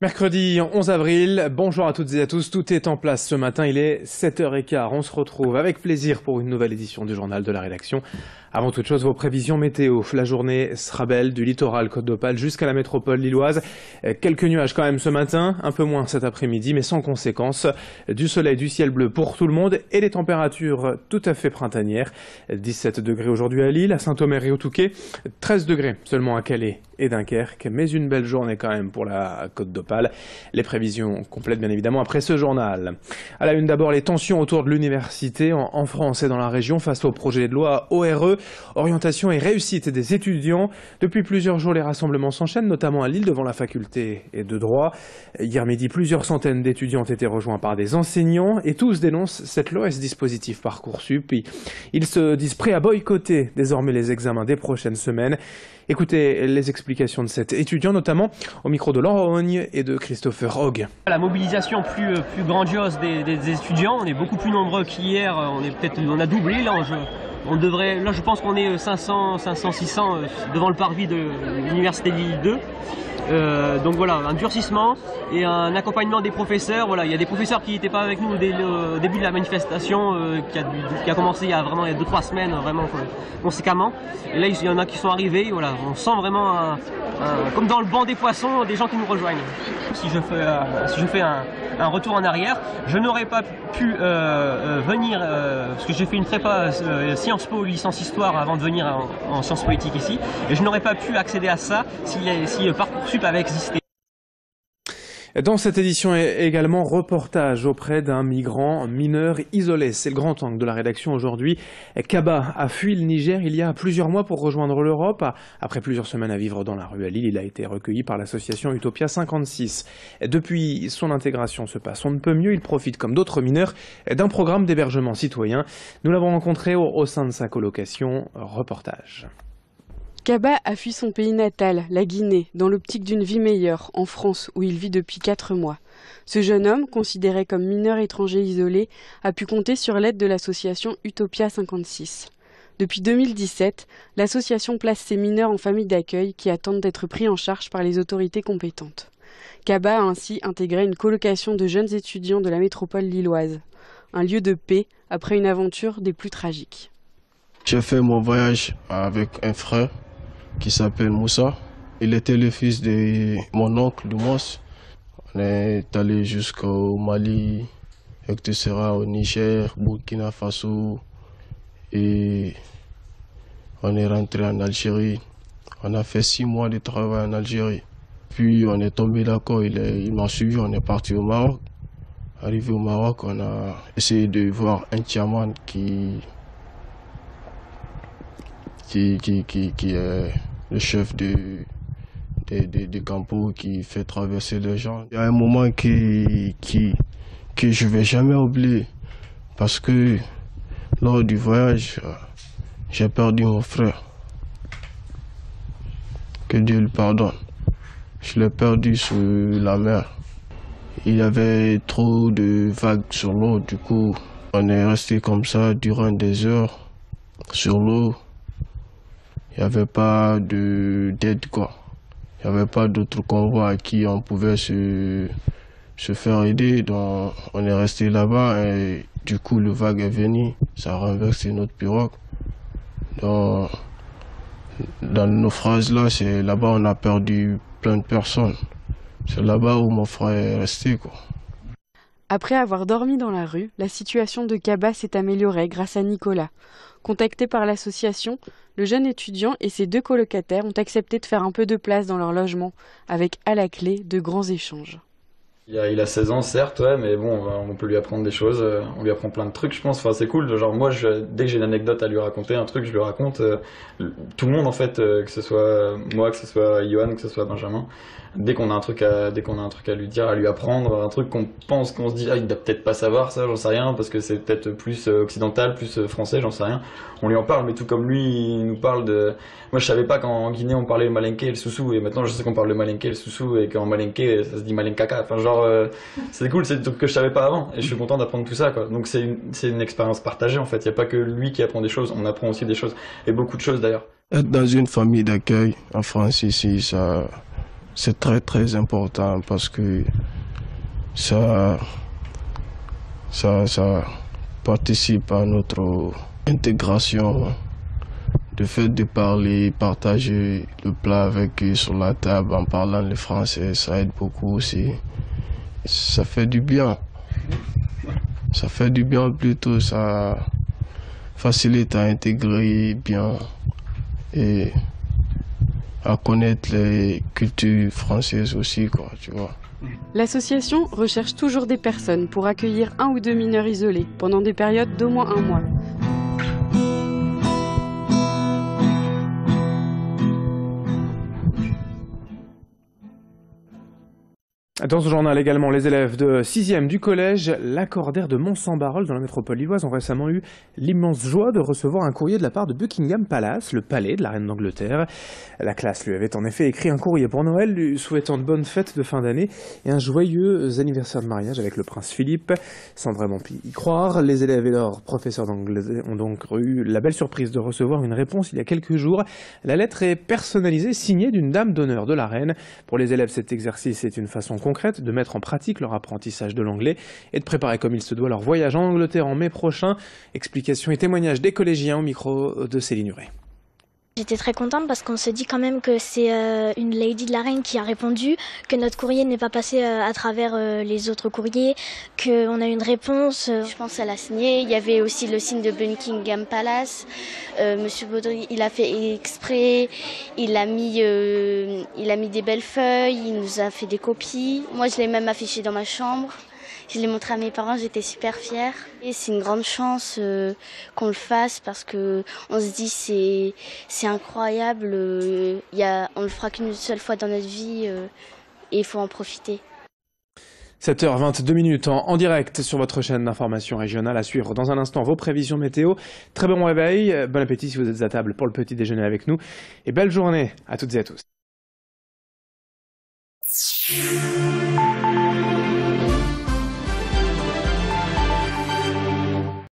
Mercredi 11 avril, bonjour à toutes et à tous, tout est en place ce matin, il est 7h15, on se retrouve avec plaisir pour une nouvelle édition du journal de la rédaction. Avant toute chose, vos prévisions météo, la journée sera belle du littoral Côte d'Opale jusqu'à la métropole lilloise. Quelques nuages quand même ce matin, un peu moins cet après-midi, mais sans conséquence. Du soleil, du ciel bleu pour tout le monde et des températures tout à fait printanières. 17 degrés aujourd'hui à Lille, à Saint-Omer et au Touquet, 13 degrés seulement à Calais et Dunkerque, mais une belle journée quand même pour la Côte d'Opale. Les prévisions complètes bien évidemment après ce journal. À la une d'abord les tensions autour de l'université en France et dans la région face au projet de loi ORE, orientation et réussite des étudiants. Depuis plusieurs jours les rassemblements s'enchaînent, notamment à Lille devant la faculté de droit. Hier midi, plusieurs centaines d'étudiants ont été rejoints par des enseignants et tous dénoncent cette loi et ce dispositif Parcoursup. Ils se disent prêts à boycotter désormais les examens des prochaines semaines. Écoutez les explications de cet étudiant, notamment au micro de Laurent Rogne et de Christopher Hogg. La mobilisation plus grandiose des étudiants, on est beaucoup plus nombreux qu'hier, on a doublé là. Là je pense qu'on est 500, 600 devant le parvis de l'université de Lille 2. Donc voilà, un durcissement et un accompagnement des professeurs. Voilà, il y a des professeurs qui n'étaient pas avec nous dès le début de la manifestation qui a commencé il y a 2-3 semaines, vraiment conséquemment. Et là, il y en a qui sont arrivés. Voilà, on sent vraiment comme dans le banc des poissons, des gens qui nous rejoignent. Si je fais un retour en arrière, je n'aurais pas pu venir, parce que j'ai fait une prépa Sciences Po, licence Histoire avant de venir en sciences politiques ici, et je n'aurais pas pu accéder à ça si Parcoursup avait existé. Dans cette édition également, reportage auprès d'un migrant mineur isolé. C'est le grand angle de la rédaction aujourd'hui. Kaba a fui le Niger il y a plusieurs mois pour rejoindre l'Europe. Après plusieurs semaines à vivre dans la rue à Lille, il a été recueilli par l'association Utopia 56. Depuis, son intégration se passe on ne peut mieux. Il profite, comme d'autres mineurs, d'un programme d'hébergement citoyen. Nous l'avons rencontré au sein de sa colocation. Reportage. Kaba a fui son pays natal, la Guinée, dans l'optique d'une vie meilleure, en France, où il vit depuis 4 mois. Ce jeune homme, considéré comme mineur étranger isolé, a pu compter sur l'aide de l'association Utopia 56. Depuis 2017, l'association place ces mineurs en famille d'accueil qui attendent d'être pris en charge par les autorités compétentes. Kaba a ainsi intégré une colocation de jeunes étudiants de la métropole lilloise, un lieu de paix après une aventure des plus tragiques. J'ai fait mon voyage avec un frère qui s'appelle Moussa. Il était le fils de mon oncle de Mos. On est allé jusqu'au Mali, etc., au Niger, Burkina Faso, et on est rentré en Algérie. On a fait 6 mois de travail en Algérie. Puis on est tombé d'accord, il m'a suivi, on est parti au Maroc. Arrivé au Maroc, on a essayé de voir un Tiaman qui est le chef de Campo qui fait traverser les gens. Il y a un moment que je vais jamais oublier parce que lors du voyage, j'ai perdu mon frère. Que Dieu le pardonne. Je l'ai perdu sur la mer. Il y avait trop de vagues sur l'eau, du coup, on est resté comme ça durant des heures sur l'eau. Il n'y avait pas d'aide, quoi. Il n'y avait pas d'autres convois à qui on pouvait se faire aider. Donc on est resté là-bas et du coup le vague est venu, ça a renversé notre pirogue. Donc, dans nos phrases là, c'est là-bas on a perdu plein de personnes. C'est là-bas où mon frère est resté, quoi. Après avoir dormi dans la rue, la situation de Kaba s'est améliorée grâce à Nicolas. Contacté par l'association, le jeune étudiant et ses 2 colocataires ont accepté de faire un peu de place dans leur logement, avec à la clé de grands échanges. Il a 16 ans certes, ouais, mais bon, on peut lui apprendre des choses, on lui apprend plein de trucs je pense, enfin c'est cool, genre moi dès que j'ai une anecdote à lui raconter, un truc je lui raconte, tout le monde en fait, que ce soit moi, que ce soit Johan, que ce soit Benjamin, dès qu'on a un truc à lui dire, à lui apprendre, un truc qu'on pense, qu'on se dit il doit peut-être pas savoir ça, j'en sais rien, parce que c'est peut-être plus occidental, plus français, j'en sais rien, on lui en parle, mais tout comme lui il nous parle de... Moi je savais pas qu'en Guinée on parlait le malinké et le soussou, et maintenant je sais qu'on parle le malinké et le soussou, et qu'en malinké ça se dit malinkaka, enfin genre c'est cool, c'est des trucs que je savais pas avant, et je suis content d'apprendre tout ça, quoi. Donc c'est une expérience partagée en fait, il n'y a pas que lui qui apprend des choses, on apprend aussi des choses, et beaucoup de choses d'ailleurs. Être dans une famille d'accueil en France ici, c'est très très important parce que ça participe à notre intégration. Le fait de parler, partager le plat avec eux sur la table en parlant le français, ça aide beaucoup aussi. Ça fait du bien. Ça fait du bien plutôt, ça facilite à intégrer bien et à connaître les cultures françaises aussi, quoi, tu vois. L'association recherche toujours des personnes pour accueillir 1 ou 2 mineurs isolés pendant des périodes d'au moins 1 mois. Dans ce journal également, les élèves de 6e du collège Lacordaire de Mont-Saint-Barreul dans la métropole lilloise ont récemment eu l'immense joie de recevoir un courrier de la part de Buckingham Palace, le palais de la reine d'Angleterre. La classe lui avait en effet écrit un courrier pour Noël, lui souhaitant de bonnes fêtes de fin d'année et un joyeux anniversaire de mariage avec le prince Philippe. Sans vraiment y croire, les élèves et leurs professeurs d'anglais ont donc eu la belle surprise de recevoir une réponse il y a quelques jours. La lettre est personnalisée, signée d'une dame d'honneur de la reine. Pour les élèves, cet exercice est une façon concrète de mettre en pratique leur apprentissage de l'anglais et de préparer comme il se doit leur voyage en Angleterre en mai prochain. Explications et témoignages des collégiens au micro de Céline Huret. J'étais très contente parce qu'on se dit quand même que c'est une lady de la reine qui a répondu, que notre courrier n'est pas passé à travers les autres courriers, qu'on a une réponse. Je pense qu'elle a signé. Il y avait aussi le signe de Buckingham Palace. Monsieur Baudry, il a fait exprès. Il a mis des belles feuilles. Il nous a fait des copies. Moi, je l'ai même affiché dans ma chambre. Je l'ai montré à mes parents, j'étais super fière. Et c'est une grande chance qu'on le fasse parce que on se dit c'est incroyable. On le fera qu'une seule fois dans notre vie et il faut en profiter. 7h22 en direct sur votre chaîne d'information régionale. À suivre dans un instant vos prévisions météo. Très bon réveil, bon appétit si vous êtes à table pour le petit déjeuner avec nous. Et belle journée à toutes et à tous.